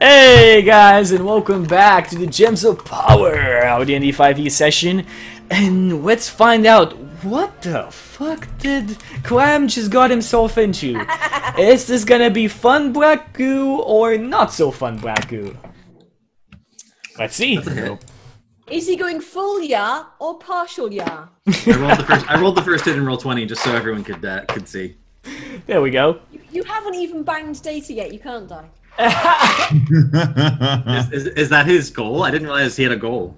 Hey guys, and welcome back to the Gems of Power, our D&D 5e session. And let's find out what the fuck did Clam just got himself into. Is this gonna be fun black goo or not so fun black goo? Let's see. Is he going full ya or partial ya? I rolled the first hit in roll 20 just so everyone could see. There we go. You haven't even banged data yet. You can't die. Is that his goal? I didn't realize he had a goal.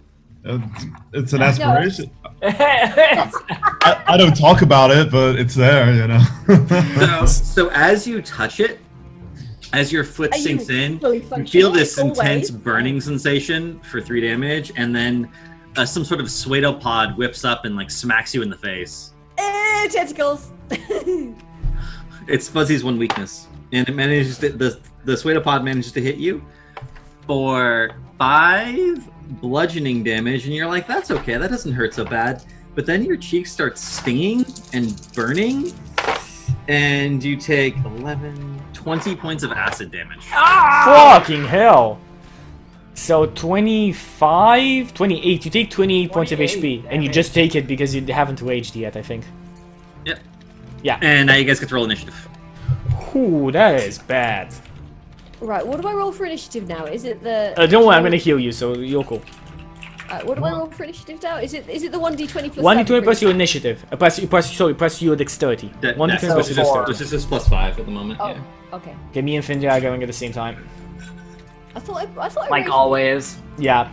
It's an aspiration. I don't talk about it, but it's there, you know. so as you touch it, as your foot sinks in, you feel this intense burning sensation for 3 damage, and then some sort of pseudopod whips up and like smacks you in the face. Tentacles. It's Fuzzy's one weakness, and it manages to, the pseudopod manages to hit you for 5 bludgeoning damage, and you're like, that's okay, that doesn't hurt so bad. But then your cheeks start stinging and burning, and you take 20 points of acid damage. Fucking hell. So 25, 28, you take 28 points of HP, and you just take it because you haven't raged yet, I think. Yep. Yeah. And now you guys get to roll initiative. Ooh, that is bad. Right, what do I roll for initiative now? Is it the... Don't worry, I'm gonna heal you, so you're cool. What do I roll for initiative now? Is it the 1d20 plus 1d20 plus your initiative. Plus your dexterity. 1d20 plus your dexterity. This is plus 5 at the moment. Oh, yeah. okay. Okay, me and Finn are going at the same time. I thought I like always. Yeah.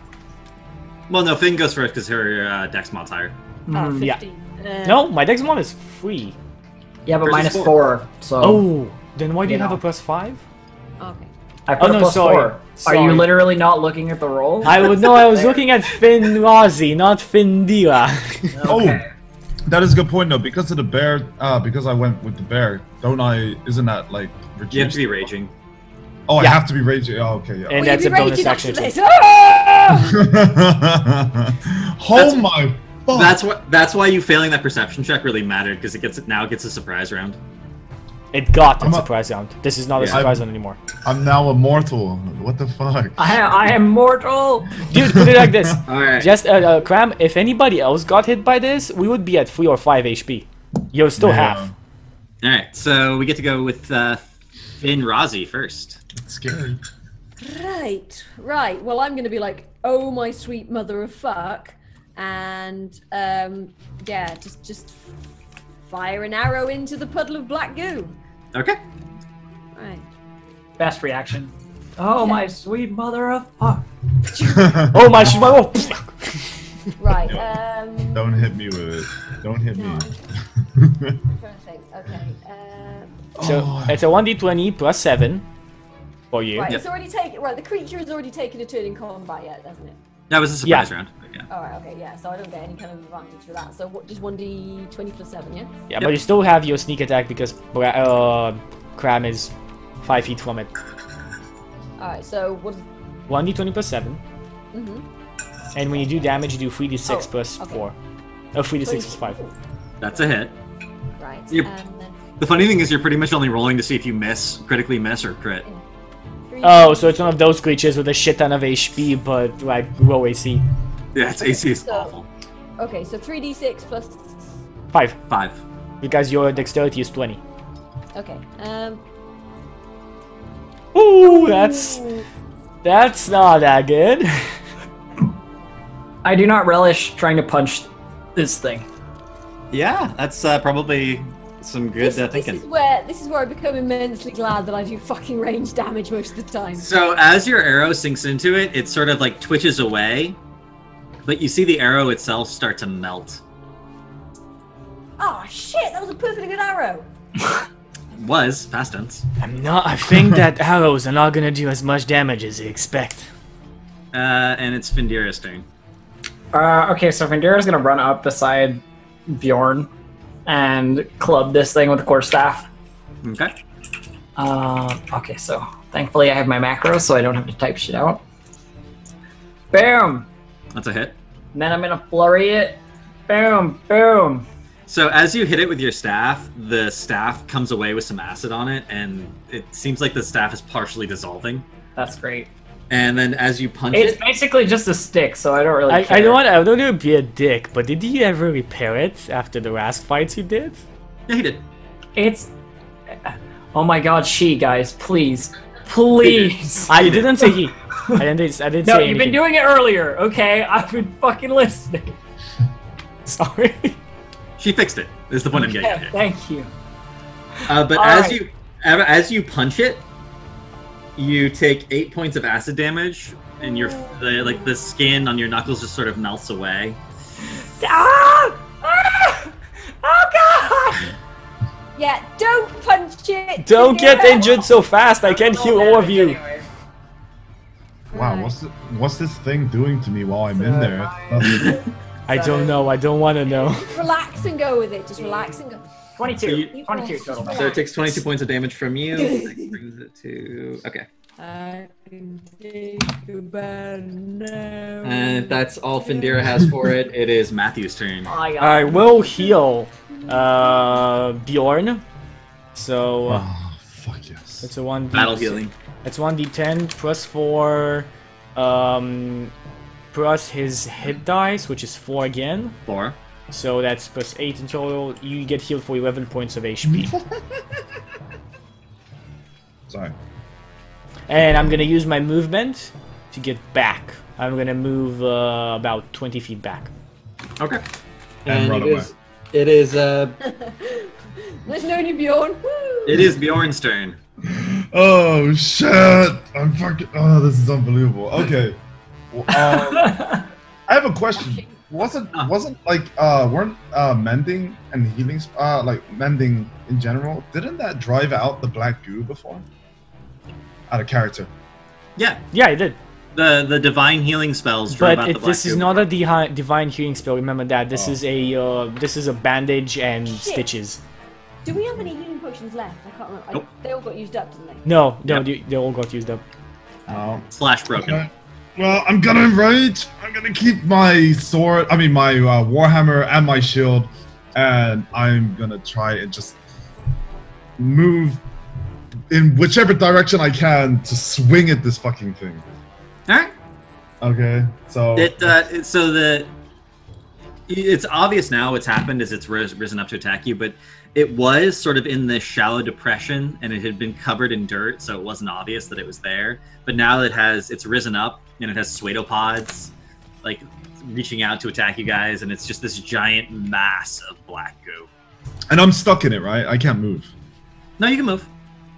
Well, no, Finn goes first because her dex mod's higher. 15. Yeah. No, my dex mod is free. Yeah, but Versus minus 4. So. Oh, then why do you have a plus 5? Okay. I put a plus 4. Sorry. Are you literally not looking at the roll? I was looking at Finn Razi, not Finn Dila. Okay. Oh, that is a good point though. Because of the bear, because I went with the bear, don't I? Isn't that like reduced? You have to be raging. Oh, Yeah. I have to be raging. Oh, okay, yeah. And that's a bonus action. Oh my fuck! That's why you failing that perception check really mattered, because it gets a surprise round. It got a surprise round. This is not a Yeah. surprise round anymore. I'm now immortal. What the fuck? I am mortal. Dude, put it like this. Alright. Just, Cram, if anybody else got hit by this, we would be at 3 or 5 HP. You're still half. Alright, so we get to go with Finn Razi first. It's scary. Right. Well, I'm gonna be like, oh my sweet mother of fuck, and yeah, just fire an arrow into the puddle of black goo. Okay. Right. Best reaction. Oh my sweet mother of fuck. Oh my shit, oh. Right. Don't hit me with it. Don't hit me. I'm trying to think. Okay. So, it's a 1d20 plus 7 for you. Right. Yep. It's already taken. Right. The creature has already taken a turn in combat yet, hasn't it? That was a surprise round. Yeah. All right. Okay. Yeah. So I don't get any kind of advantage for that. So what? Just 1d20 plus 7, yeah. Yeah, but you still have your sneak attack because Cram is 5 feet from it. All right. So what is? 1d20 plus 7. Mm-hmm. And when you do damage, you do 3d6 Oh, plus okay. 4. Oh, 3d6 plus 5. That's a hit. Right. Yep. Then The funny thing is you're pretty much only rolling to see if you critically miss or crit. 3. Oh, so it's one of those creatures with a shit ton of HP, but like low AC. Yeah, its AC is So- awful. Okay. So 3d6 plus. 5, 5. because your dexterity is 20. Okay. Ooh, that's not that good. I do not relish trying to punch this thing. Yeah, that's probably some good This thinking. is where I become immensely glad that I do fucking range damage most of the time. So as your arrow sinks into it, it sort of like twitches away, but you see the arrow itself start to melt. Oh shit! That was a perfectly good arrow. Was past tense. I think that arrows are not gonna do as much damage as you expect. And it's Findira's turn. Okay, so Vendira's gonna run up beside Bjorn and club this thing with the quarterstaff. Okay. Okay, so thankfully I have my macros, so I don't have to type shit out. Boom! That's a hit. And then I'm gonna flurry it. Boom, boom. So as you hit it with your staff, the staff comes away with some acid on it, and it seems like the staff is partially dissolving. That's great. And then as you punch It's it, basically just a stick, so I don't really I care. don't want to be a dick, but did you ever repair it after the last fights you did? yeah, he did. It's... Oh my god, guys, please. Please! I didn't say he. I didn't No, say anything. you've been doing it earlier, okay? I've been fucking listening. Sorry. She fixed it. Is the point I'm getting Yeah, at. thank you. But All as right. as you punch it, you take 8 points of acid damage, and the skin on your knuckles just sort of melts away. Ah! Ah! Oh god! Yeah, don't punch it. Don't get injured so fast. I can't heal all of you. Anyway. Wow, what's this thing doing to me while I'm in there? I don't know. I don't want to know. Relax and go with it. Just relax and go. 22. 22 total. So it takes 22 points of damage from you. That brings it to okay. I can take a bad now. And that's all Findira has for it. It is Matthew's turn. I will heal Bjorn. So Oh, fuck yes. it's a 1d. Battle healing. It's 1d10 plus 4, plus his hit dice, which is 4 again. 4. So that's plus 8 in total. You get healed for 11 points of HP. Sorry. Mm-hmm. And I'm gonna use my movement to get back. I'm gonna move about 20 feet back. Okay. And run away. It is Nice knowing you, Bjorn. Woo! it is Bjorn's turn. Oh shit! I'm fucking. Oh, this is unbelievable. Okay. Well, I have a question. Wasn't like weren't mending and healing like mending in general? Didn't that drive out the black goo before? Out of character. Yeah. Yeah, I did. The divine healing spells drove But out the black this is goo. not a divine healing spell. Remember that. This Oh. is a bandage and stitches. Do we have any healing potions left? I can't remember. Nope. They all got used up, didn't they? No, Yep. they all got used up. Oh. Slash broken. Okay. Well, I'm gonna enrage. I'm gonna keep my sword. I mean, my warhammer and my shield, and I'm gonna try and just move in whichever direction I can to swing at this fucking thing. All right. Okay, so it's obvious now what's happened is it's risen up to attack you, but it was sort of in this shallow depression and it had been covered in dirt, so it wasn't obvious that it was there. But now it's risen up and it has pseudopods like reaching out to attack you guys, and it's just this giant mass of black goo. and I'm stuck in it, right? I can't move. No, you can move.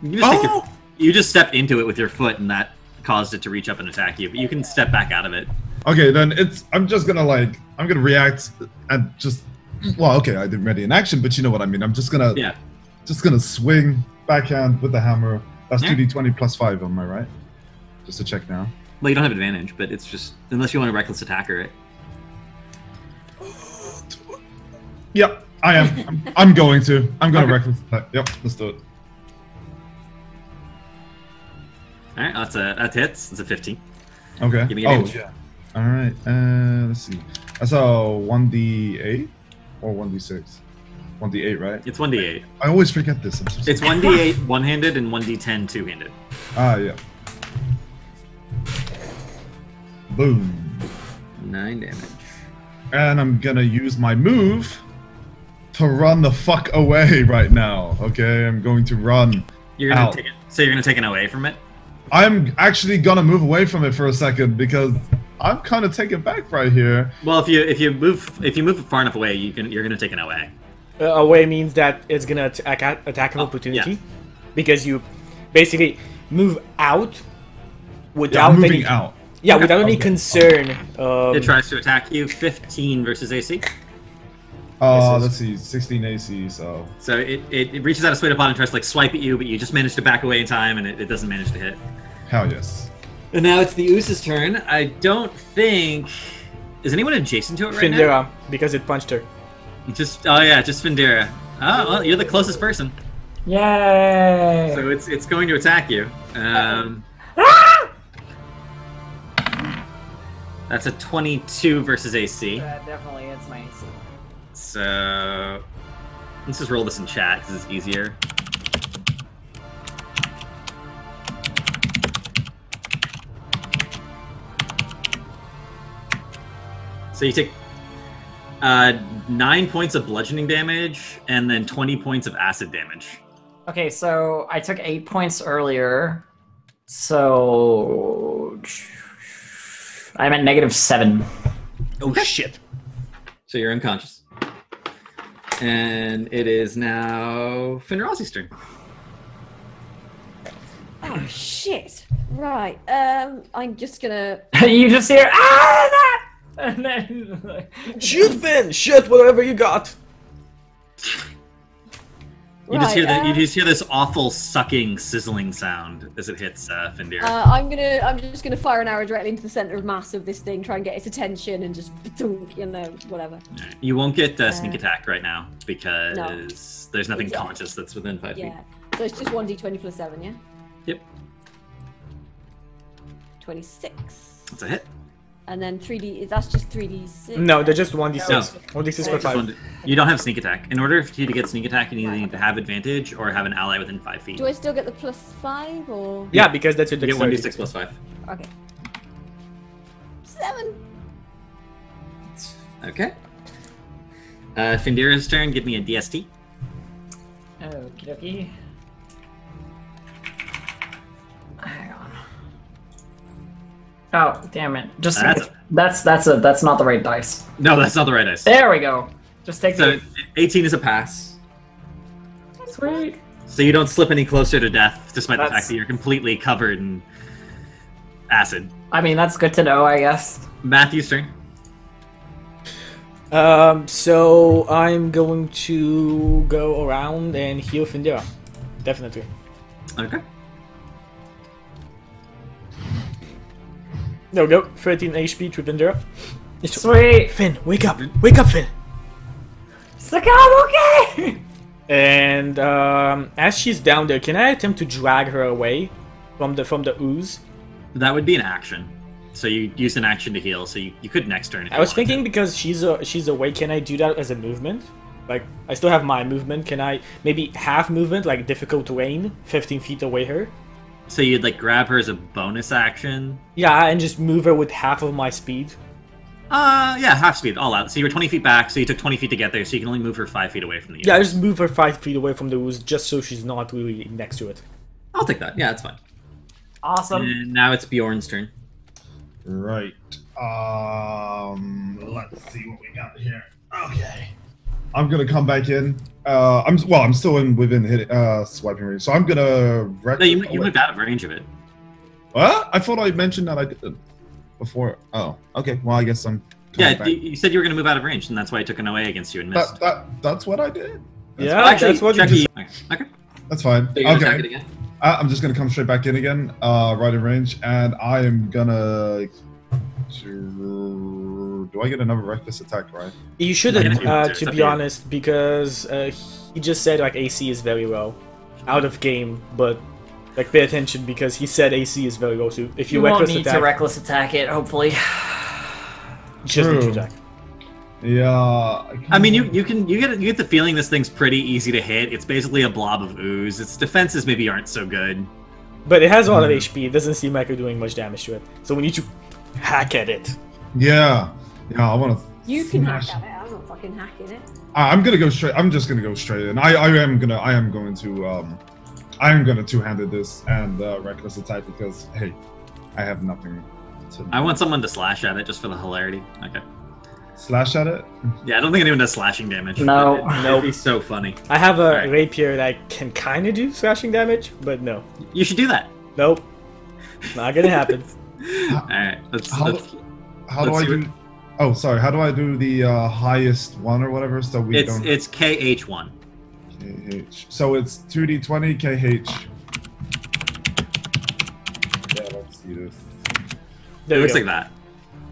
You can just you just stepped into it with your foot, and that caused it to reach up and attack you. But you can step back out of it. Okay, then I'm just gonna I'm gonna react and just. Well, okay, I didn't ready in action, but you know what I mean. I'm just gonna swing backhand with the hammer. That's Yeah. 2d20 plus 5, am I right? Just to check now. Well, you don't have advantage, but it's just unless you want a reckless attacker, right? Yep, I am. I'm going to. I'm gonna reckless attack. Yep, let's do it. All right, that hits. It's a 15. Okay. Give me Oh advantage. yeah. All right. Let's see. That's a 1d8 or 1d6. 1d8, right? It's 1d8. I always forget this. I'm so sorry. It's 1d8 one-handed and 1d10 two-handed. Ah, yeah. Boom. 9 damage. And I'm gonna use my move to run the fuck away right now. Okay, I'm going to run. You're gonna Ow. take it. So you're gonna take it away from it. I'm actually gonna move away from it for a second because I'm kind of taken back right here. Well, if you move far enough away, you're gonna take an away. Away means that it's gonna attack of opportunity, because you basically move out Yeah, without I'm moving any out. without any Okay. concern. It tries to attack you. 15 versus AC. Let's see, 16 AC. So So it reaches out a pseudopod and tries to like swipe at you, but you just manage to back away in time, and it doesn't manage to hit. hell yes. And now it's the Oose's turn. I don't think is anyone adjacent to it right now. Findera, because it punched her. Just Findera. Oh well, you're the closest person, Yay! so it's going to attack you. That's a 22 versus AC. That definitely is my AC. So let's just roll this in chat because it's easier. So you take 9 points of bludgeoning damage and then 20 points of acid damage. Okay, so I took 8 points earlier. So I'm at -7. Oh shit. So you're unconscious. And it is now Finrosi's turn. Oh shit! Right. I'm just gonna. You just hear that, and then Shoot, Finn! Shoot whatever you got! You just hear you just hear this awful sucking, sizzling sound as it hits Findira. I'm just gonna fire an arrow directly into the center of mass of this thing, try and get its attention, and just whatever. Right. You won't get sneak attack right now because there's nothing conscious that's within 5 feet. Yeah. So it's just 1d20 plus 7, yeah. Yep. 26. That's a hit. And then 3d. That's just 3d6. No, they're just 1d6. No. 1d6 for 5. You don't have sneak attack. In order for you to get sneak attack, you either need to have advantage or have an ally within 5 feet. Do I still get the plus 5 or? Yeah, because that's your You get dexterity. 1d6 plus 5. Okay. 7. Okay. Findira's turn. Give me a DST. Okie dokie. Hang on. Oh, damn it! Just that's not the right dice. No, that's not the right dice. There we go. Just take So 18 is a pass. Sweet. So you don't slip any closer to death, despite the That's- fact that you're completely covered in acid. I mean, that's good to know, I guess. Matthew's turn. So I'm going to go around and heal Findira. Definitely. Okay. There we go. 13 HP to Findira. Sweet. Finn, wake up! Wake up, Finn! It's like, I'm okay! And as she's down there, can I attempt to drag her away from the ooze? That would be an action. So you use an action to heal, so you could next turn. If I you was wanted thinking because she's away, can I do that as a movement? Like, I still have my movement. Can I maybe half movement, like difficult terrain, 15 feet away her? to. So you'd like grab her as a bonus action. Yeah, and just move her with half of my speed. Yeah, half speed, all out. So you were 20 feet back, so you took 20 feet to get there, so you can only move her 5 feet away from the Yeah, I ooze. just move her 5 feet away from the ooze just so she's not really next to it. I'll take that. Yeah, that's fine. Awesome. And now it's Bjorn's turn. Right. Let's see what we got here. Okay. I'm gonna come back in. I'm still within swiping range, so I'm gonna. No, you moved out of range of it. What? I thought I mentioned that I did before. Oh, okay. Well, I guess I'm. coming Yeah, back. you said you were going to move out of range, and that's why I took an OA against you and missed. That's what I did. Yeah, Actually, that's what you Chuky, just... okay. That's fine. So you're gonna attack it Okay. again? I'm just gonna come straight back in again, right in range, and I am gonna. Do I get another reckless attack, right? You shouldn't, Yeah, if you want to, to it's up be to you. honest, because he just said like AC is very low. Out of game, but like pay attention because he said AC is very low, so if you You won't reckless need attack, to reckless attack it, hopefully. just need to True. attack. Yeah. I mean, you get the feeling this thing's pretty easy to hit. It's basically a blob of ooze. Its defenses maybe aren't so good. But it has a lot of HP, it doesn't seem like you're doing much damage to it. So we need to hack at it. Yeah. I want to. You can hack at it. I'm not fucking hacking it. I'm gonna go straight. I'm just gonna go straight in. I am going to two-handed this and reckless attack because hey, I have nothing to I want someone to slash at it just for the hilarity. Okay. slash at it. Yeah, I don't think anyone does slashing damage. No. but it'd be so funny. I have a Alright. rapier that can kind of do slashing damage, but no. You should do that. Nope. Not gonna happen. All right. Let's. How let's do I see do? Oh, sorry. How do I do the highest one or whatever? So we don't. it's KH1. KH. So it's 2d20 KH. Yeah, let's see this. There It we looks go. like that.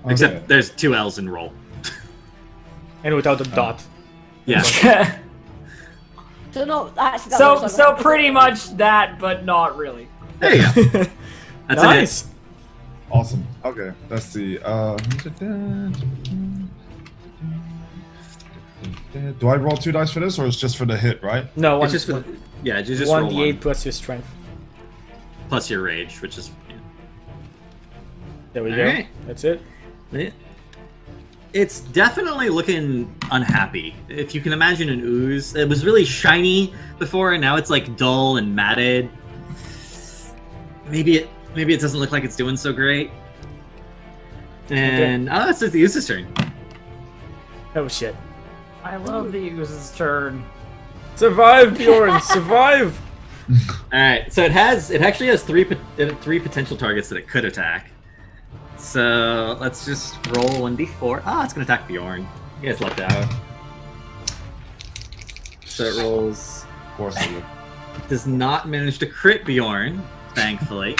Okay. Except there's 2 L's in roll. And without the dot. Yeah. So not actually. that so looks like that. pretty much that, but not really. There you go. That's Nice. Awesome. Okay, let's see. Do I roll 2 dice for this, or it's just for the hit, right? No, It's one, just for yeah, just roll 1d8 1 plus your strength. plus your rage, which is There we All go. right. That's it. yeah. It's definitely looking unhappy. If you can imagine an ooze, it was really shiny before, and now it's like dull and matted. Maybe it doesn't look like it's doing so great. And it's the ooze's turn. Oh shit. I love the ooze's turn. Survive, Bjorn! Survive! Alright, so it actually has three potential targets that it could attack. So let's just roll 1d4. It's gonna attack Bjorn. You guys lucked out. So it rolls. Of course I would. Does not manage to crit Bjorn, thankfully.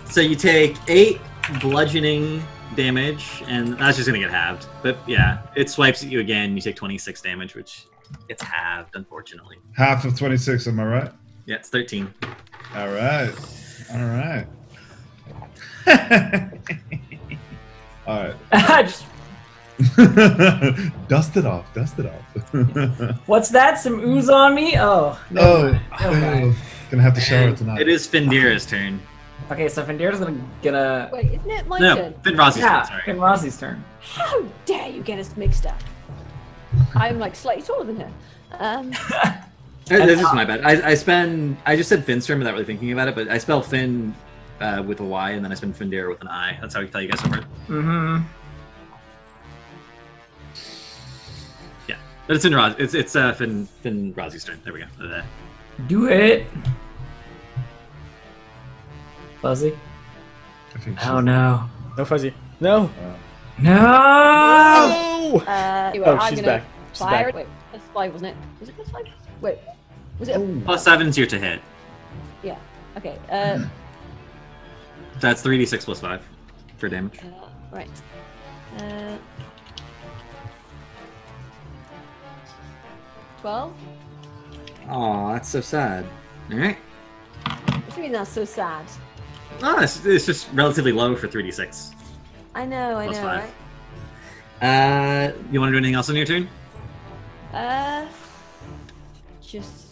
So you take 8 bludgeoning damage, and that's just gonna get halved. But yeah, it swipes at you again. You take 26 damage, which gets halved, unfortunately. Half of 26, am I right? Yeah, it's 13. All right. All right. All right. Just, Dust it off. Dust it off. what's that? Some ooze on me? Oh. Oh, Okay. gonna have to shower tonight. It is Findira's turn. Okay, so Findira's gonna. Wait, isn't it my No, turn? Finrozzi's Yeah, turn, sorry. Finrozzi's turn. How dare you get us mixed up? I'm like slightly taller than her. This is my bad. I just said Finn's turn without really thinking about it, but I spell Finn with a Y, and then I spell Findira with an I. That's how I tell you guys apart. Mm-hmm. Yeah, but it's Finrozzi's turn. There we go. Do it. Fuzzy? I think Oh no. No Fuzzy. No! No! Oh! Anyway, Oh, I'm she's gonna back. She's fire back. it. Wait, that's 5, wasn't it? Was it plus 5? Wait, was it? +7's your to hit. Yeah. Okay. That's 3d6 plus 5 for damage. Right. 12. Aw, that's so sad. Alright. What do you mean that's so sad? It's just relatively low for 3d6. I know, Plus 5. right? You want to do anything else on your turn? Just.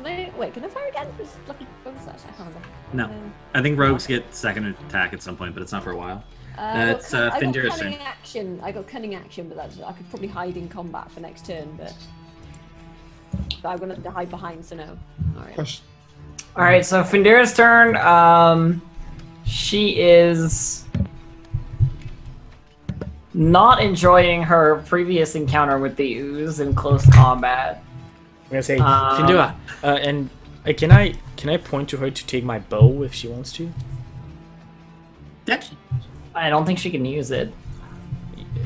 Wait, can I fire again? This lucky bonus slash? I can't remember. No. I think rogues get second attack at some point, but it's not for a while. It's I got Findira's cunning turn. action. I got cunning action, but I could probably hide in combat for next turn. But I'm gonna hide behind, so no. All right. Question. Alright, so Findira's turn. She is not enjoying her previous encounter with the ooze in close combat. I'm gonna say, Findira, and can I point to her to take my bow if she wants to? Yeah. I don't think she can use it.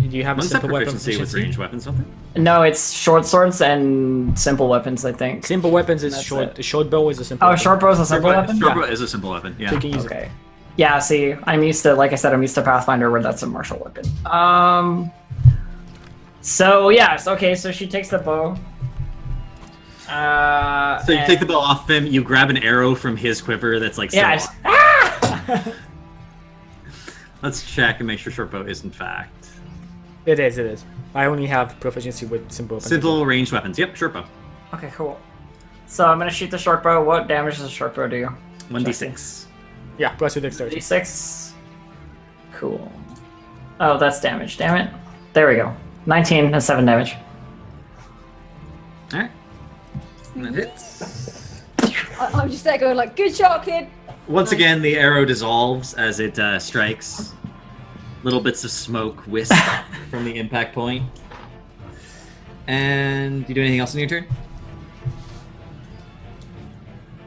Do you have a What's that simple weapon proficiency with proficiency? ranged weapons something? No, it's short swords and simple weapons, I think. Simple weapons is That's short. it. The short bow is a simple. Oh, weapon. short bow's a simple weapon? Short bow is a simple weapon, yeah. So you can use it. Okay. Yeah, see, I'm used to, like I said, I'm used to Pathfinder where that's a martial weapon. So, yeah, okay, so she takes the bow. So you take the bow off him, you grab an arrow from his quiver that's like Yeah, still ah! Let's check and make sure short bow is in fact. It is. It is. I only have proficiency with simple weapons. Simple ranged weapons. Yep, short bow. Okay, cool. So I'm gonna shoot the short bow. What damage does the short bow do? 1d6. Yeah, plus your dexterity. D6. Cool. Oh, that's damage. Damn it. There we go. 19 and 7 damage. Alright. And that hits. I'm just there going like, good shot, kid. Once again, the arrow dissolves as it strikes. Little bits of smoke whisk from the impact point. And you do anything else in your turn?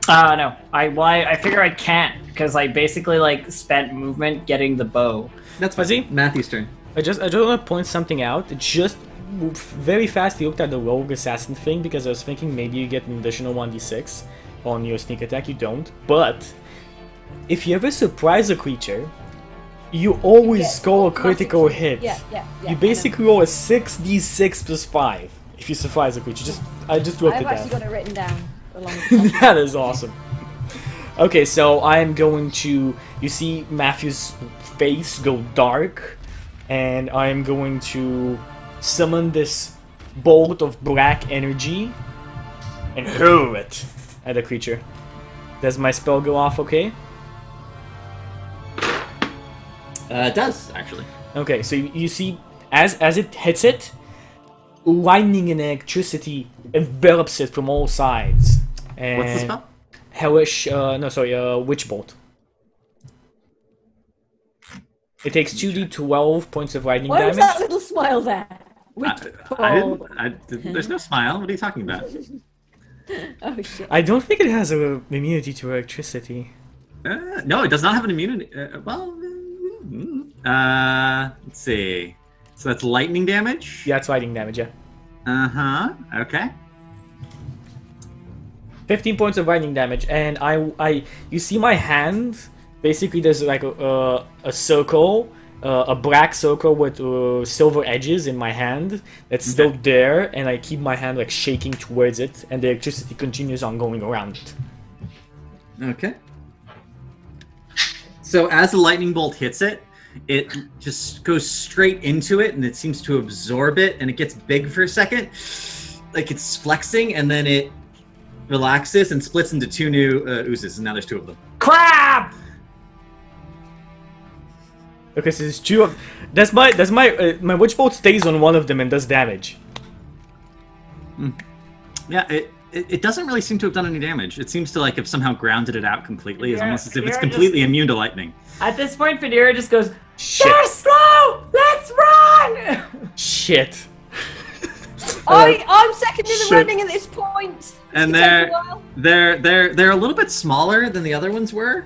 No. I figure I can't because I basically like spent movement getting the bow. That's Fuzzy? fine. Matthew's turn. I just want to point something out. It just very fast looked at the rogue assassin thing because I was thinking maybe you get an additional 1d6 on your sneak attack. You don't, but if you ever surprise a creature, you always Yes, score a critical automatic- hit. Yeah. I You know. basically roll a 6d6 plus 5 if you surprise a creature. I just looked I've at actually that. got it written down. Along with That is awesome. Okay, so I am going to. You see Matthew's face go dark, and I am going to summon this bolt of black energy and hurl it at the creature. Does my spell go off okay? Does actually. Okay, so you see, as it hits it, lightning and electricity envelops it from all sides. And What's the spell? Hellish, Witch Bolt. It takes 2d12 points of lightning Why was damage. that little smile there? There's no smile. What are you talking about? Oh shit. I don't think it has a immunity to electricity. No, it does not have an immunity. Let's see. So that's lightning damage? Yeah, it's lightning damage, yeah. Uh-huh. Okay. 15 points of lightning damage, and you see my hand. Basically, there's like a circle, a black circle with silver edges in my hand that's still there, and I keep my hand like shaking towards it, and the electricity continues on going around it. Okay. So as the lightning bolt hits it, it just goes straight into it, and it seems to absorb it, and it gets big for a second, like it's flexing, and then it relaxes and splits into two new oozes, and now there's two of them. Crap! Okay, so there's two of. That's my my witch bolt stays on one of them and does damage. Yeah, it doesn't really seem to have done any damage. It seems to like have somehow grounded it out completely. It's almost as if it's completely immune to lightning. At this point, Federa just goes, Shit. "They're slow! Let's run!" Shit. I'm second in the Shit. running at this point. And It's gonna take a while. they're a little bit smaller than the other ones were.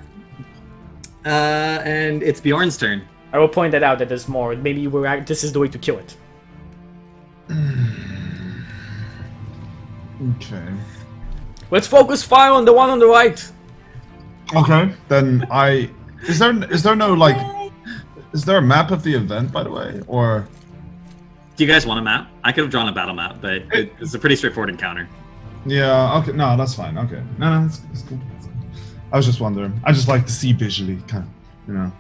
And it's Bjorn's turn. I will point that out that there's more. Maybe this is the way to kill it. Okay. Let's focus fire on the one on the right. Okay. Then is there no like is there a map of the event, by the way, or? Do you guys want a map? I could have drawn a battle map, but it's a pretty straightforward encounter. Yeah. Okay. No, that's fine. Okay. No, it's cool. I was just wondering. I just like to see visually, kind of, you know.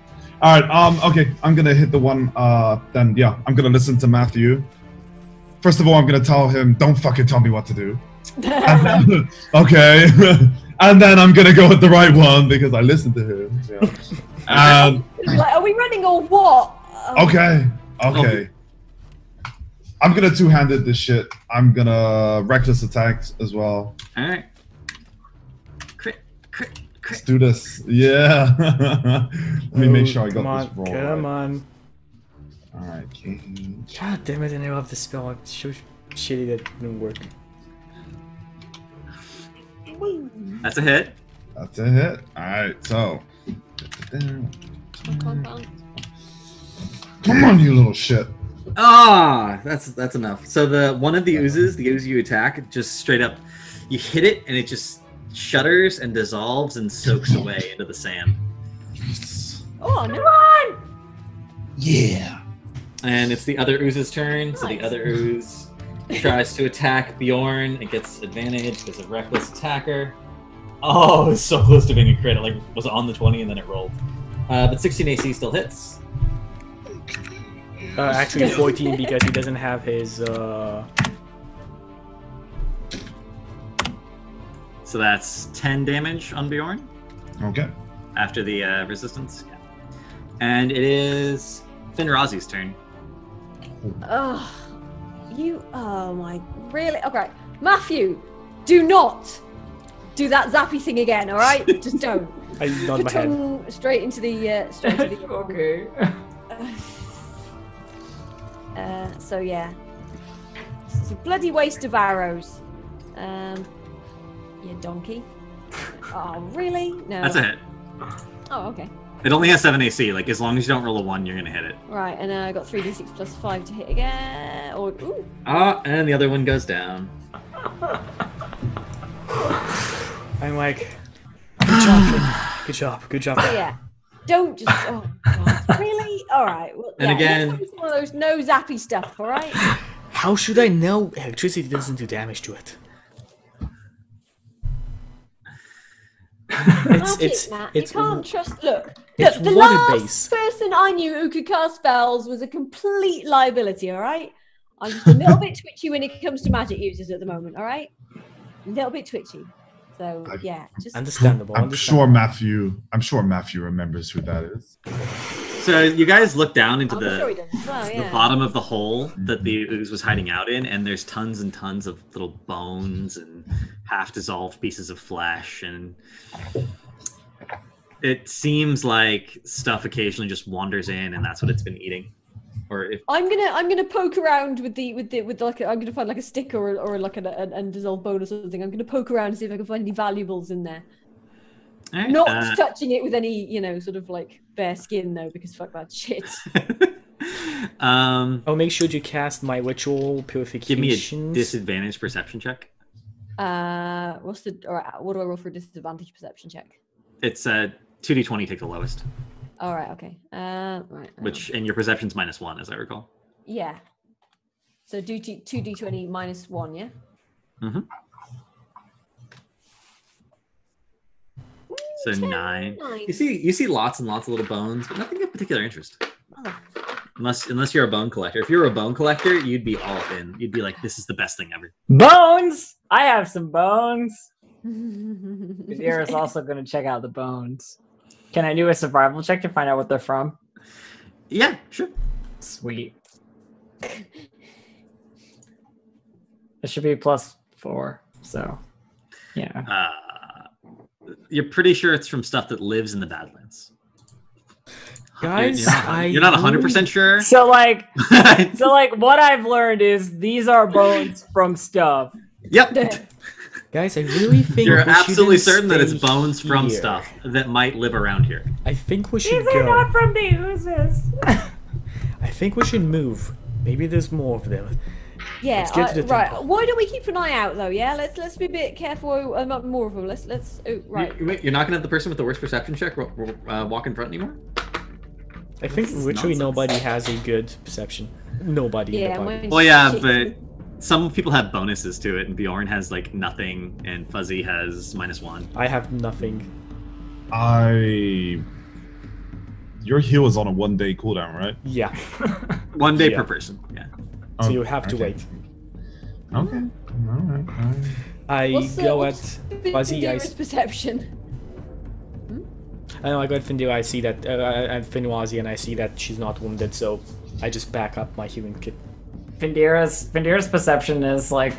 All right. Okay. I'm gonna hit the one. Then yeah, I'm gonna listen to Matthew. First of all, I'm gonna tell him, don't fucking tell me what to do. And then, okay. And then I'm gonna go with the right one because I listened to him. Yeah. Like, are we running or what? Okay. I'm gonna two-handed this shit. I'm gonna reckless attacks as well. All right. Crit. Let's do this. Yeah. Let me make sure I got this roll. Come right. on. All right, Cage. God damn it! I never love the spell. It's so shitty that it didn't work. That's a hit. That's a hit. All right, so. Come on, you little shit. Ah, that's enough. So the one of the oozes, the ooze you attack, just straight up, you hit it and it just shudders and dissolves and soaks away into the sand. Oh, no one! Yeah. And it's the other ooze's turn. So the other ooze tries to attack Bjorn. It gets advantage because of reckless attacker. Oh, it's so close to being a crit. It like was on the 20 and then it rolled. But 16 AC still hits. Actually 14 because he doesn't have his. So that's 10 damage on Bjorn Okay. after the resistance. Yeah. And it is Finrazi's turn. Oh, my, really? Okay. Matthew, do not do that zappy thing again, alright? Just don't. I nod my head. Straight into the, Okay. So yeah. It's a bloody waste of arrows. You donkey. Oh, really? No. That's a hit. Oh, okay. It only has 7 AC. Like, as long as you don't roll a 1, you're going to hit it. Right, and I got 3d6 plus 5 to hit again. Or, ooh. Ah, and the other one goes down. I'm like, good job, Finn. Good job. So yeah. Don't just. Oh, God. Really? Alright. Well, And again- it's one of those no zappy stuff, alright? How should I know electricity doesn't do damage to it? Magic, Matt. You can't trust. Look, it's the water-based. last person I knew who could cast spells was a complete liability. All right, I'm just a little bit twitchy when it comes to magic users at the moment. All right, a little bit twitchy. So yeah, just Understandable. I'm sure Matthew remembers who that is. So you guys look down into I'm sure he does as well, the yeah. bottom of the hole that the ooze was hiding out in, and there's tons and tons of little bones and half-dissolved pieces of flesh, and it seems like stuff occasionally just wanders in, and that's what it's been eating. Or if I'm gonna poke around with like I'm gonna find like a stick or like an dissolved bone or something. I'm gonna poke around and see if I can find any valuables in there. all right, Not touching it with any, sort of like bare skin though, because fuck that shit. I'll make sure to cast my ritual purification. Give me a disadvantage perception check. What do I roll for a disadvantage perception check? It's 2d20, take the lowest. All right, okay. Right. Which, and your perception's -1, as I recall. Yeah. So do 2d20 -1, yeah? Mm-hmm. So 9. You see lots and lots of little bones, but nothing of particular interest. Oh. Unless you're a bone collector. If you're a bone collector, you'd be all in. You'd be like, this is the best thing ever. Bones! I have some bones. Vindira's also going to check out the bones. Can I do a survival check to find out what they're from? Yeah, sure. Sweet. It should be +4, so yeah. You're pretty sure it's from stuff that lives in the Badlands. Guys, you're not 100% sure. So like, what I've learned is these are bones from stuff. Yep. Guys, I really think you're we absolutely shouldn't certain that it's stay bones from here. stuff that might live around here. I think we should These are not from the oozes. I think we should move. Maybe there's more of them. Yeah, Let's get to the right. temple. Why don't we keep an eye out though? Yeah, let's be a bit careful about more of them. Let's. Oh, right. You're not gonna have the person with the worst perception check walk in front anymore? I think literally nobody has a good perception. Nobody. Yeah, in the party. Well, yeah, but some people have bonuses to it, and Bjorn has like nothing, and Fuzzy has -1. I have nothing. Your heal is on a 1-day cooldown, right? Yeah. 1 day Yeah. per person. Yeah. So you have to okay. wait. Okay. All right. I go at Fuzzy. Vindira's perception. I know I go at Findira. I see that and Finwazi, and I see that she's not wounded, so I just back up my healing kit. Vindira's perception is like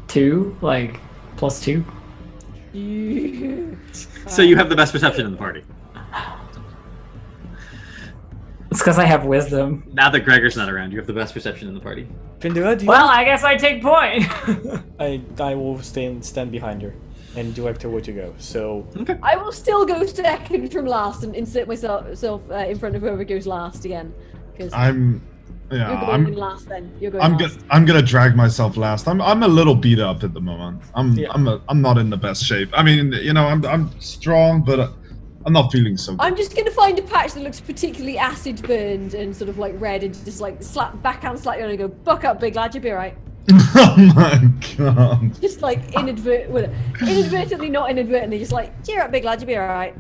2, like +2. So you have the best perception in the party. It's because I have wisdom. Now that Gregor's not around, you have the best perception in the party. Findira, do you Well, I guess I take point. I will stand behind her and direct her where to go. So Okay. I will still go second from last and insert myself in front of whoever goes last again. Because you're going last then. You're going last. I'm gonna drag myself last. I'm a little beat up at the moment. I'm not in the best shape. I mean, I'm strong, but I'm not feeling so good. I'm just gonna find a patch that looks particularly acid burned and sort of like red, and just like backhand slightly on and go, "Buck up, big lad, you'll be alright." Oh my god. Just like inadvertently, not inadvertently, just like, "Cheer up, big lad, you'll be alright."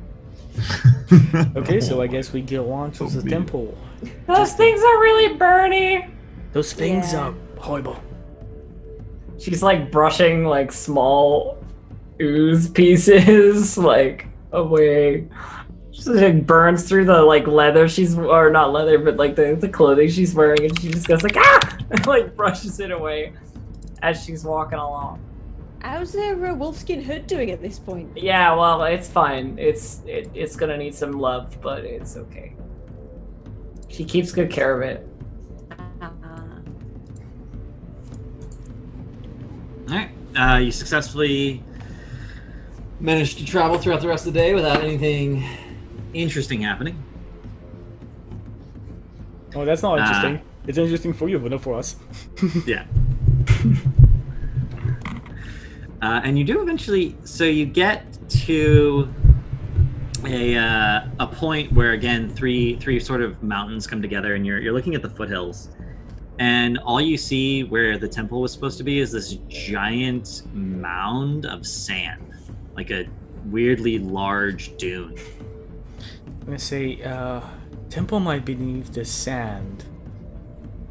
okay, so I guess we go on to the temple. Those things are really burny. Those things Yeah. are horrible. She's like brushing like small ooze pieces like away. She like burns through the like leather or not leather, but like the clothing she's wearing, and she just goes like ah, and like brushes it away as she's walking along. How's their wolfskin hood doing at this point? Yeah, well, it's fine. It's gonna need some love, but it's okay. She keeps good care of it. Alright. You successfully managed to travel throughout the rest of the day without anything interesting happening. Oh, that's not interesting. It's interesting for you, but not for us. Yeah. And you do eventually, so you get to a point where again three sort of mountains come together, and you're looking at the foothills, and all you see where the temple was supposed to be is this giant mound of sand, like a weirdly large dune. I'm gonna say, temple might be beneath the sand.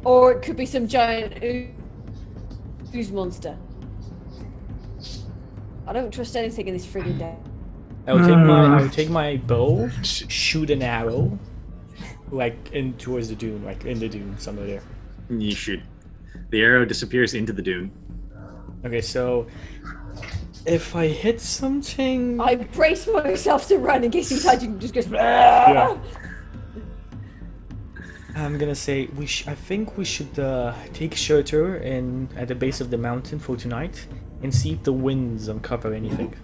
Or it could be some giant ooze monster. I don't trust anything in this friggin' day. I will take my bow, shoot an arrow, Like in towards the dune, like in the dune, somewhere there. You shoot. The arrow disappears into the dune. Okay, so if I hit something, I brace myself to run in case Itachi just goes. yeah. I'm gonna say I think we should take shelter at the base of the mountain for tonight and see if the winds uncover anything.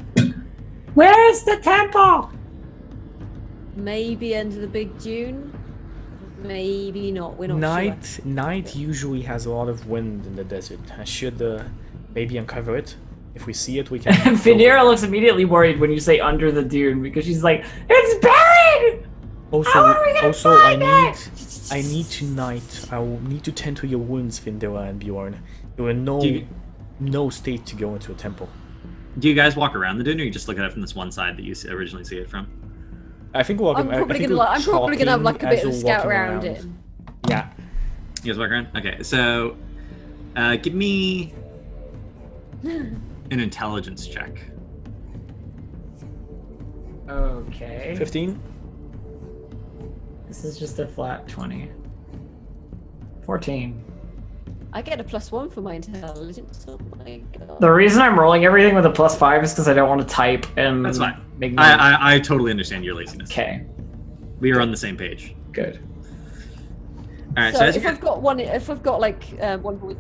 Where's the temple? Maybe under the big dune. Maybe not. We're not sure. Night usually has a lot of wind in the desert. I should maybe uncover it. If we see it, we can. And Finira looks immediately worried when you say under the dune because she's like, it's buried. Also, I need tonight. I will need to tend to your wounds, Findela and Bjorn. You are no state to go into a temple. Do you guys walk around the dune, or you just look at it from this one side that you originally see it from? I think I'm probably gonna have like a bit of a scout around it. Yeah. You guys walk around? Okay, so give me an intelligence check. Okay. 15. This is just a flat 20. 14. I get a +1 for my intelligence. Oh my god. The reason I'm rolling everything with a +5 is because I don't want to type and That's fine. make I totally understand your laziness. Okay. We are on the same page. Good. All right. So So, if I've got one, like one for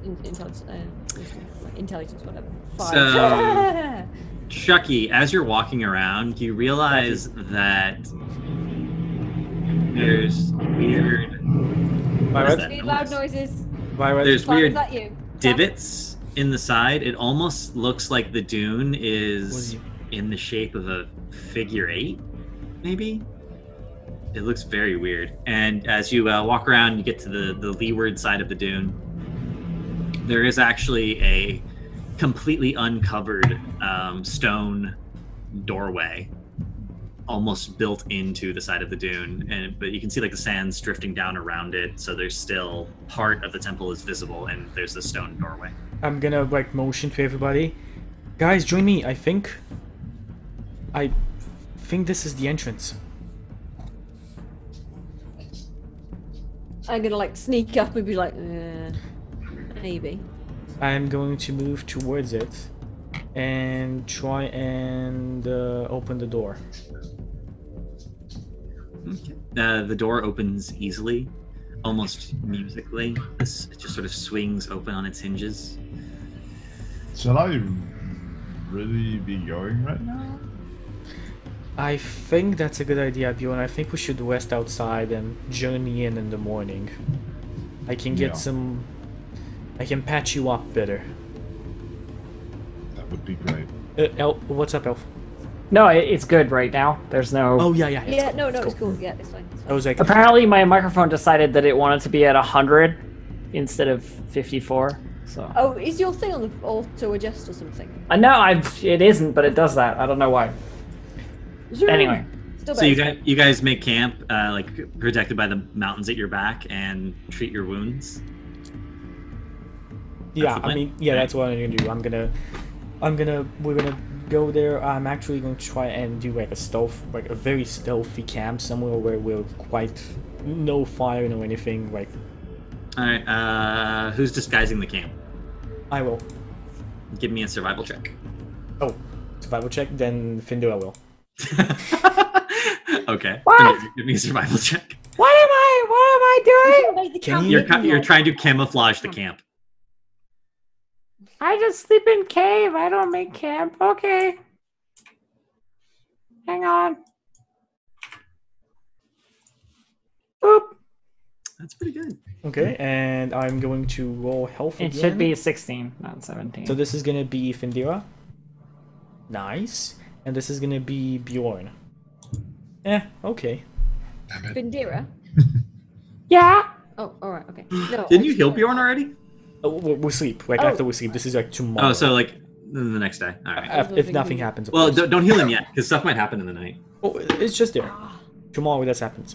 intelligence, whatever. 5. So, Chucky, as you're walking around, you realize that there's weird. Loud noises. There's Fine, weird is that you? divots in the side. It almost looks like the dune is in the shape of a figure 8, maybe. It looks very weird. And as you walk around, you get to the leeward side of the dune. There is actually a completely uncovered stone doorway almost built into the side of the dune, but you can see like the sands drifting down around it, so there's still part of the temple is visible, and there's a stone doorway. I'm gonna like motion to everybody. Guys, join me. I think this is the entrance. I'm gonna like sneak up and be like, maybe. I'm going to move towards it and try and open the door. The door opens easily, almost musically. It just sort of swings open on its hinges. Shall I really be going right now? I think that's a good idea, Bjorn. I think we should rest outside and journey in the morning. I can get some. I can patch you up better. That would be great. Elf, what's up, Elf? No, it's good right now. There's no. Oh yeah. Yeah, no, it's cool. Yeah, it's fine. I was like, apparently, my microphone decided that it wanted to be at 100 instead of 54. So. Oh, is your thing on the auto adjust or something? No, it isn't, but it does that. I don't know why. Zoom. Anyway. So you guys make camp, like protected by the mountains at your back, and treat your wounds. Yeah, I mean, yeah, that's what I'm gonna do. We're gonna go there. I'm actually going to try and do like a very stealthy camp somewhere where we're quite no fire, no anything. Like, all right, who's disguising the camp? I will. Give me a survival check. Oh, survival check. Then Findora will. Okay. What? Give me a survival check. What am I doing? You're trying to camouflage the camp. I just sleep in cave. I don't make camp. Okay. Hang on. Boop. That's pretty good. Okay, and I'm going to roll health again. It should be 16, not 17. So this is gonna be Findira. Nice. And this is gonna be Bjorn. Okay. Bindira? Yeah. Oh, alright, okay. No, Didn't you heal Bjorn already? We sleep. Like after we sleep. This is like tomorrow. Oh, so like the next day. All right. If nothing happens. Well, don't heal him yet, because stuff might happen in the night. Oh, it's just there. Tomorrow that happens.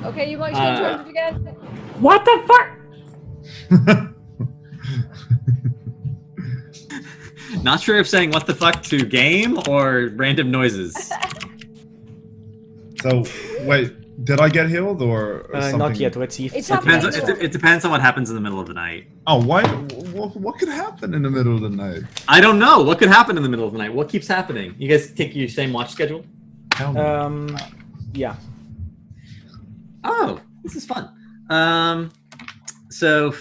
Okay, you might change 200 again. What the fuck? Not sure if saying what the fuck to game or random noises. So wait, did I get healed or something? Not yet. Let's see if It's something happening. happens. It depends on what happens in the middle of the night. Oh, why? What could happen in the middle of the night? I don't know. What could happen in the middle of the night? What keeps happening? You guys take your same watch schedule? Tell me. Yeah. Oh, this is fun. So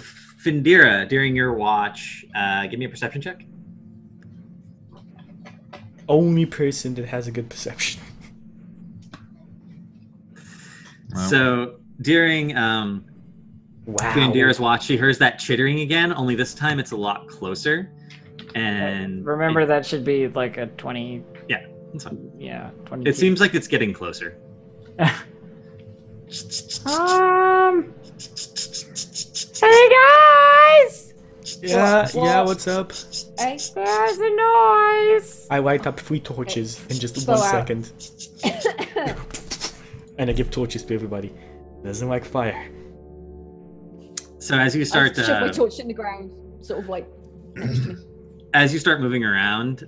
Findira, during your watch, give me a perception check. Only person that has a good perception. Wow. So during Wow. Findira's watch, she hears that chittering again. Only this time, it's a lot closer. And Remember, that should be like a 20. It's fine. Yeah, 20. It seems like it's getting closer. Hey guys! Yeah, what's up? Hey. There's a noise. I light up 3 torches in just Go 1 out. second. And I give torches to everybody. Doesn't like fire. So as you start, Shove my torch in the ground, sort of like next to me. as you start moving around,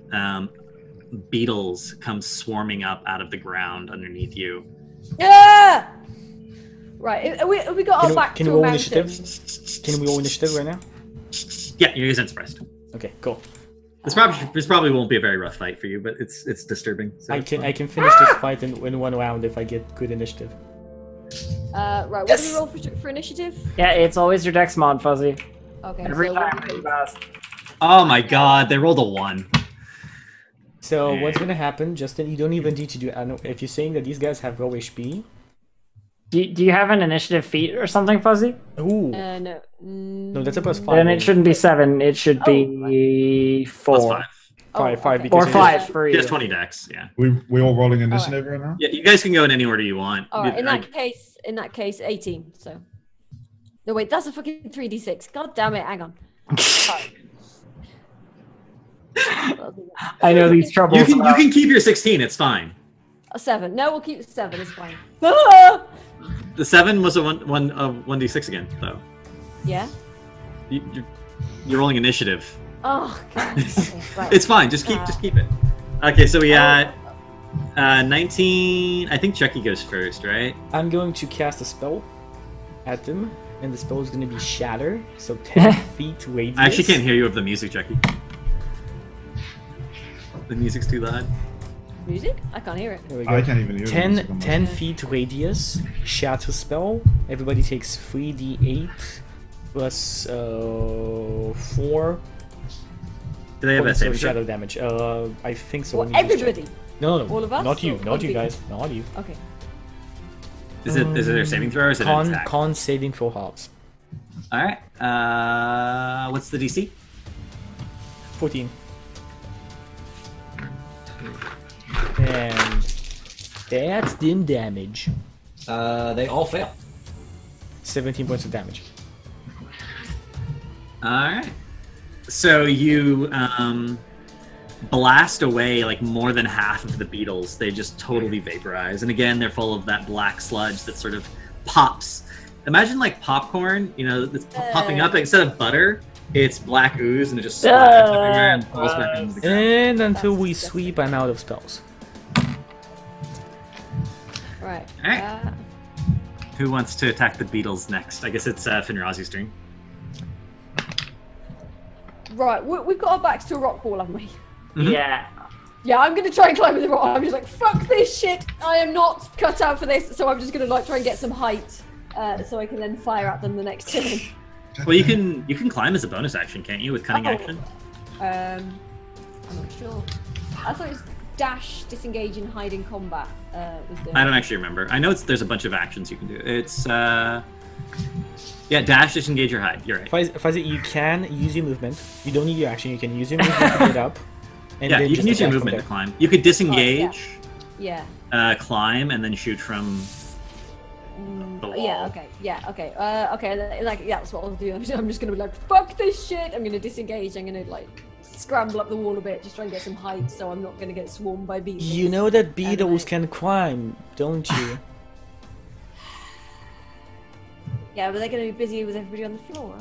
beetles come swarming up out of the ground underneath you. Yeah. Right. Have we got our back Can to we a roll mountain? initiative? Can we roll initiative right now? Yeah, you're unsurprised. Okay, cool. This probably won't be a very rough fight for you, but it's disturbing. So I it's can fine. I can finish this fight in 1 round if I get good initiative. Right. What Yes! do we roll for initiative? Yeah, it's always your dex mod, Fuzzy. Okay. Every so time. what do we- Oh my god, they rolled a 1. So what's gonna happen, Justin? You don't even need to do. I know if you're saying that these guys have low HP. Do you have an initiative feat or something, Fuzzy? Ooh, No. no, that's a +5. Then it shouldn't be 7. It should be 4. Plus 5. Five okay. because Or it is- 5 for He you. has 20 decks, yeah. We all rolling initiative right now? Yeah, you guys can go in any order you want. All right. In I- that case, 18. So. No wait, that's a fucking 3d6. God damn it! Hang on. I know these troubles. you can keep your 16, it's fine. A 7. No, we'll keep 7. It's fine. Ah! The 7 was a 1d6 again, though. Yeah. You're rolling initiative. Oh god. Okay, right. It's fine, just keep it. Okay, so we got 19. I think Chucky goes first, right? I'm going to cast a spell at them, and the spell is going to be Shatter, so 10 feet radius. I actually can't hear you over the music, Chucky. The music's too loud. Music? I can't hear it. There we go. I can't even hear the music on my 10 feet radius, Shatter spell. Everybody takes 3d8 plus 4 Do they have that points same of shadow damage. I think so. Well, Let me just check. everybody. No, All of us? not you, Or not you people? guys, not you. Okay. Is it their saving throw or is it an attack? Con saving for halves. Alright. What's the DC? 14. And that's dim damage. They all fail. 17 points of damage. Alright. So you blast away like more than half of the beetles. They just totally vaporize. And again, they're full of that black sludge that sort of pops. Imagine like popcorn, you know, it's popping up. Instead of butter, it's black ooze and it just splatters everywhere and falls back into the ground. And until we That's sweep, I'm out of spells. Right. Alright. Who wants to attack the beetles next? I guess it's Finrazi's turn. Right. We've got our backs to a rock wall, haven't we? Mhm. Yeah. Yeah, I'm gonna try and climb the rock. I'm just like, fuck this shit. I am not cut out for this. So I'm just gonna like try and get some height, so I can then fire at them the next turn. Well, you can climb as a bonus action, can't you, with cunning Oh. action? I'm not sure. I thought it was dash, disengage, and hide in combat. Was the... I don't actually remember. I know there's a bunch of actions you can do. It's yeah, dash, disengage, or hide. You're right. Fuzzy, you can use your movement. You don't need your action. You can use your movement to get up. And Yeah, then you just can use your attack movement to from climb. You could disengage, Yeah. climb, and then shoot from the wall. Yeah. Okay. Yeah. Okay. Okay. Like, yeah, that's what I'll do. I'm just gonna be like, fuck this shit. I'm gonna disengage. I'm gonna like scramble up the wall a bit, just try and get some height, so I'm not gonna get swarmed by beetles. You know that And, beetles like- can climb, don't you? Yeah, but they're gonna be busy with everybody on the floor.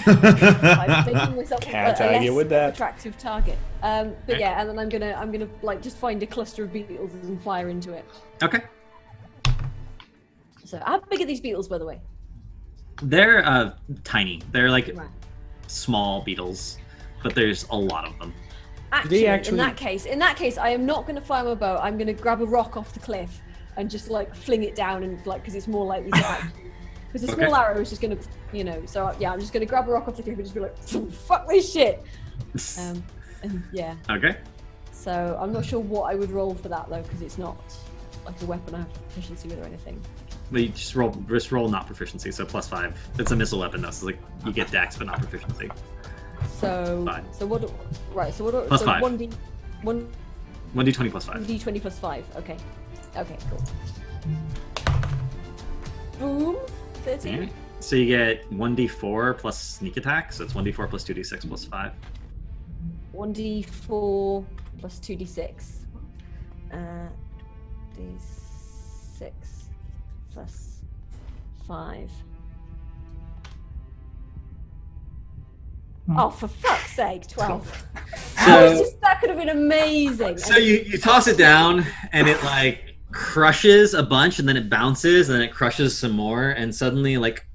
I'm making myself Can't a argue less with that. attractive target. But yeah, and then I'm gonna like just find a cluster of beetles and fire into it. Okay. So how big are these beetles, by the way? They're tiny. They're like Right. small beetles, but there's a lot of them. Actually, actually- in that case, I am not going to fire my bow. I'm going to grab a rock off the cliff and just like fling it down and like because it's more likely to act. Because a small arrow is just going to, you know. So yeah, I'm just going to grab a rock off the cliff and just be like, fuck this shit. And yeah. Okay. So I'm not sure what I would roll for that though, because it's not like a weapon I have proficiency with or anything. But you just roll not proficiency, so +5. It's a missile weapon though, so like you get dex but not proficiency. So Fine. so what? Right. So what? Plus so 5. 1d20 +5. D20 plus 5. Okay. Okay. Cool. Boom. 13. Alright. So you get 1d4 plus sneak attack, so it's 1d4 plus 2d6 plus 5. 1d4 plus 2d6. D6 plus 5. Oh, for fuck's sake, 12. That could have been amazing. So you toss it down, and it like crushes a bunch, and then it bounces, and then it crushes some more, and suddenly like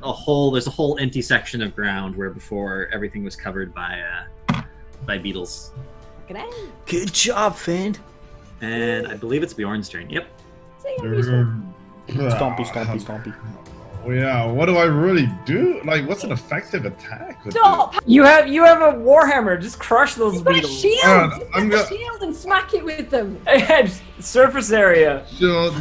there's a whole empty section of ground where before everything was covered by beetles. Good job, Finn. And I believe it's Bjorn's turn. Yep. Stompy. Well, yeah, what do I really do? Like, what's an effective attack? With Stop! You have a warhammer. Just crush those You've got a beetles. shield! I'm You've got gonna- a shield and smack it with them! Surface area. this? Shield.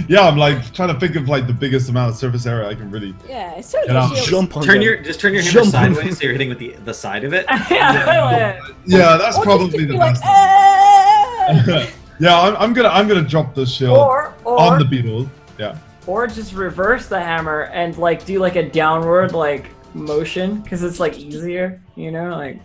Yeah, I'm like trying to think of like the biggest amount of surface area I can really. Yeah, it's totally Get a out. shield. Jump on Turn them. your hammer Jump on sideways, them. so you're hitting with the side of it. Yeah, that's Or probably just the be like, best. "Ah!" Yeah, I'm gonna drop the shield on the beetles. Yeah. Or just reverse the hammer and like do like a downward like motion because it's like easier, you know, like.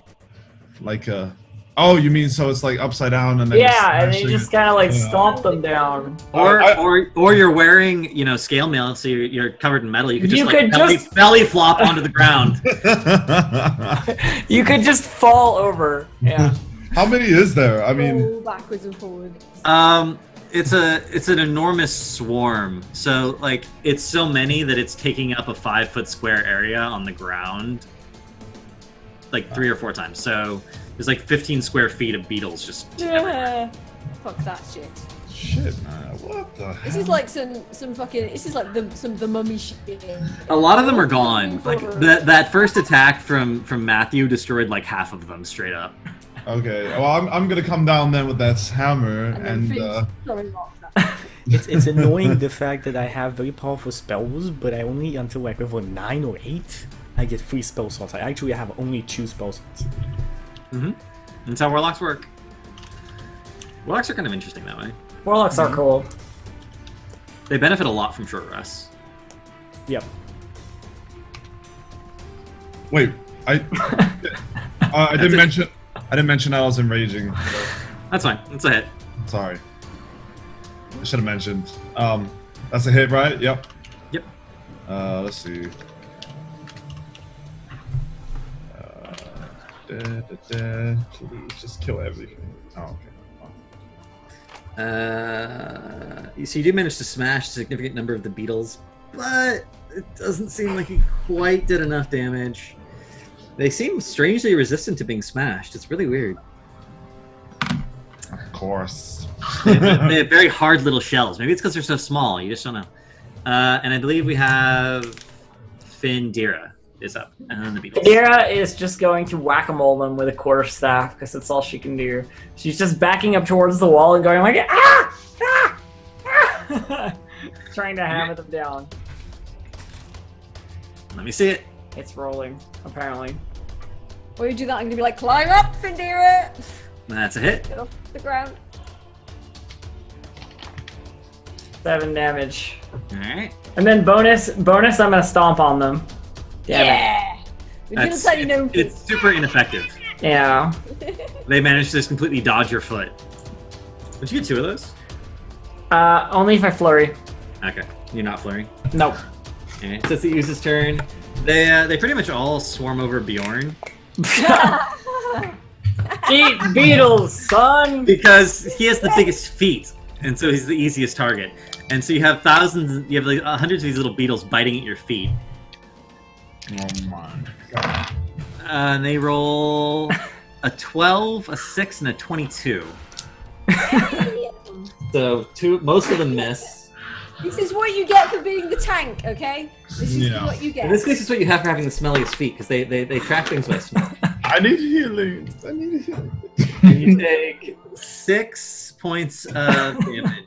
Oh, you mean so it's like upside down and then Yeah, and you smashing just it? kind of like Yeah. stomp them down. Or you're wearing scale mail, so you're covered in metal. You could just You like could belly flop onto the ground. You could just fall over. Yeah. How many is there? I mean, Roll backwards and forwards. It's an enormous swarm. So like it's so many that it's taking up a 5-foot square area on the ground, like 3 or 4 times. So there's like 15 square feet of beetles just. Yeah. Fuck that shit. shit, man. What the This hell? is like some fucking. This is like the mummy shit. A lot of them are gone. Like that first attack from Matthew destroyed like half of them straight up. Okay, well, I'm gonna come down then with that hammer And then and Finn's throwing rocks at me. It's annoying the fact that I have very powerful spells, but I only until like level 9 or 8 I get 3 spell slots. I actually have only 2 spell slots. That's how warlocks work. Warlocks are kind of interesting that way. Warlocks are cool. They benefit a lot from short rests. Yep. Wait, I didn't mention I was enraging. So, That's fine. That's a hit. sorry. I should have mentioned. That's a hit, right? Yep. Yep. Let's see. Please just kill everything. Oh, okay. So you do manage to smash a significant number of the beetles, but it doesn't seem like you quite did enough damage. They seem strangely resistant to being smashed. It's really weird. Of course. They have very hard little shells. Maybe it's because they're so small. You just don't know. And I believe we have Findira is up, and then the beetles. Findira is just going to whack-a-mole them with a quarterstaff because that's all she can do. She's just backing up towards the wall and going like, ah! Ah! Ah! Trying to hammer them down. Let me see it. It's rolling, apparently. While you do that, I'm gonna be like, climb up, Findira! That's a hit. Get off the ground. 7 damage. All right. And then bonus, I'm gonna stomp on them. Damn it. Yeah! We didn't That's, say you know. it's super ineffective. Yeah. They managed to just completely dodge your foot. Did you get 2 of those? Only if I flurry. Okay. You're not flurrying. Nope. Alright, so it's the user's turn. They pretty much all swarm over Bjorn Eat beetles, son! because he has the biggest feet. And so he's the easiest target. And so you have like hundreds of these little beetles biting at your feet. Oh my god. And they roll a 12, a 6, and a 22. So most of them miss. This is what you get for being the tank, okay? This is what you get. In this case, it's what you have for having the smelliest feet, because they track things by smell. I need healing. And you take 6 points of damage.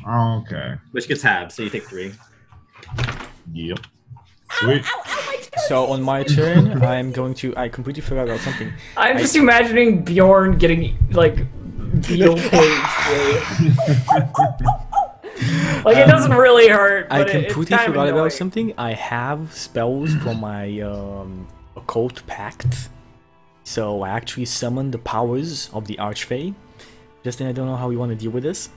Okay. Which gets halved, so you take 3. Yep. Sweet. Ow, my toes! So on my turn, I'm going to. I completely forgot about something. I'm just imagining Bjorn getting like beetle page. Like it doesn't really hurt. I But completely it's kind forgot of about annoying. something. I have spells from my occult pact, so I actually summoned the powers of the Archfey. Justin, I don't know how we want to deal with this,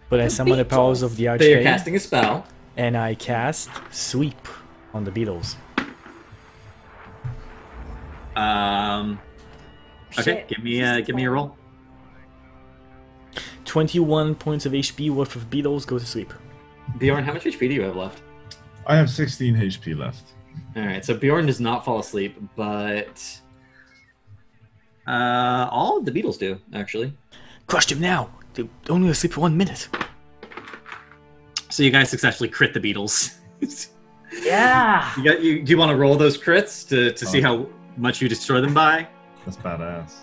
but I summoned the powers of the So you're Archfey, casting a spell. and I cast Sweep on the beetles. Okay, Shit. give me a roll. 21 points of HP worth of beetles go to Sweep. Bjorn, how much HP do you have left? I have 16 HP left. Alright, so Bjorn does not fall asleep, but all of the beetles do, actually. Crushed him now. They're only asleep for 1 minute. So you guys successfully crit the beetles. Yeah. Do you want to roll those crits to see how much you destroy them by? That's badass.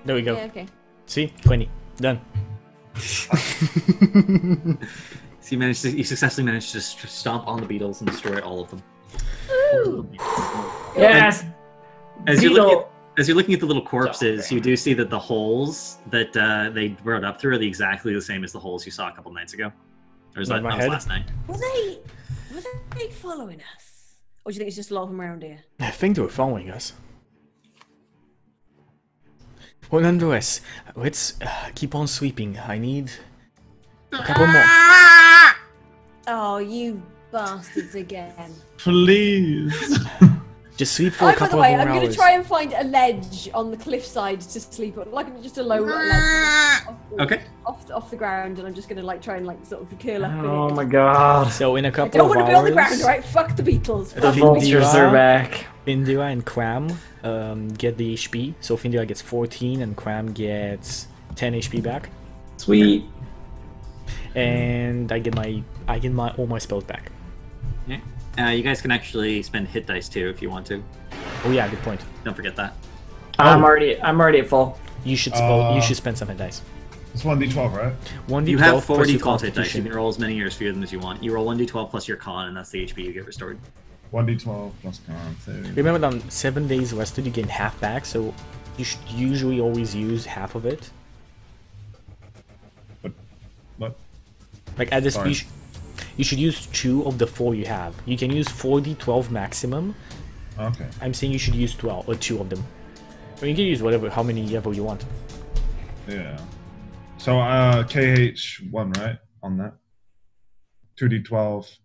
There we go. Yeah, okay. See, 20 done. So you successfully managed to stomp on the beetles and destroy all of them. Yes. As you're Beetle. looking at the little corpses, you do see that the holes that they rode up through are exactly the same as the holes you saw a couple nights ago. Or was that my was head? last night? Were they following us? Or do you think it's just a lot of them around here? I think they were following us. Well, nonetheless, let's keep on sweeping. I need a couple more. Oh, you bastards again. Please. Just sleep for a By the couple way, of more I'm going hours. to try and find a ledge on the cliffside to sleep on, like just a low ledge Okay. off the ground, and I'm just going to like try and like sort of curl up Oh in it. my god. So in a I couple don't of want to hours, be on the ground, right? Fuck the Beatles. The Fuck the vultures Beatles. are back. Findira and Cram get the HP. So Findira gets 14 and Cram gets 10 HP back. Sweet. And I get all my spells back. Yeah. You guys can actually spend hit dice too if you want to. Oh yeah, good point. Don't forget that. I'm already at full. You should spend some hit dice. It's 1d12, right? 1d12 You have 4 plus your d12 hit dice. You constitution. can roll as many or as few of them as you want. You roll 1d12 plus your con, and that's the HP you get restored. 1d12 plus con save. Remember that on 7 days rested you gain half back, so you should usually always use half of it. What? Like at this, Sorry. you should use 2 of the 4 you have. You can use 4d12 maximum. Okay. I'm saying you should use 12 or 2 of them. Or you can use how many ever you want. Yeah. So KH1, right? On that. 2d12.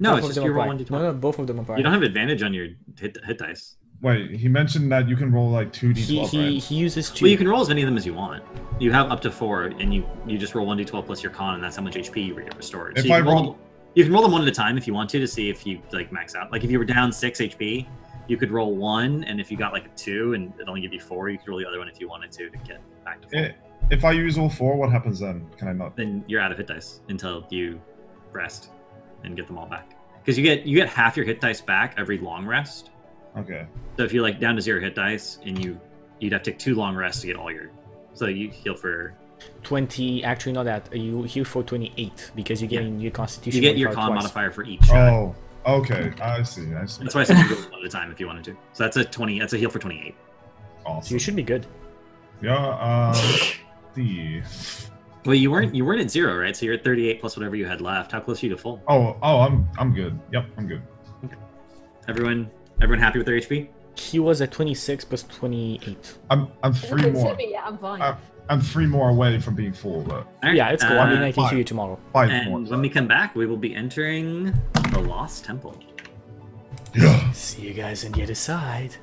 No, Both it's of just them you roll apply. 1d12. No, both of them apply. You don't have advantage on your hit dice. Wait, he mentioned that you can roll like 2d12, right? He uses 2. Well, you can roll as many of them as you want. You have up to 4, and you just roll 1d12 plus your con, and that's how much HP you get restored. If So you I can roll- you can roll them one at a time if you want to see if you like max out. Like if you were down 6 HP, you could roll 1, and if you got like a 2 and it only give you 4, you could roll the other one if you wanted to get back to 4. If I use all 4, what happens then? Can I not? Then you're out of hit dice until you rest and get them all back. Because you get half your hit dice back every long rest. Okay. So if you're like down to 0 hit dice, and you'd have to take 2 long rests to get all your. So you heal for 20. Actually, not that. You heal for 28 because you're getting your constitution. you get your modifier con twice. modifier for each shot. Oh, okay. I see. That's why I said you go one at a time if you wanted to. So that's a 20. That's a heal for 28. Awesome. So you should be good. Yeah, the... Well, you weren't at 0, right? So you're at 38 plus whatever you had left. How close are you to full? Oh, I'm good. Yep, I'm good. Everyone happy with their HP? He was at 26 plus 28. I'm 3 Look more. at me, yeah, I'm fine. I'm 3 more away from being full, but All right, Yeah, it's cool. I mean, I can fine. heal you tomorrow. 5 And more. when we come back, we will be entering the Lost Temple. Yeah. See you guys on the other side.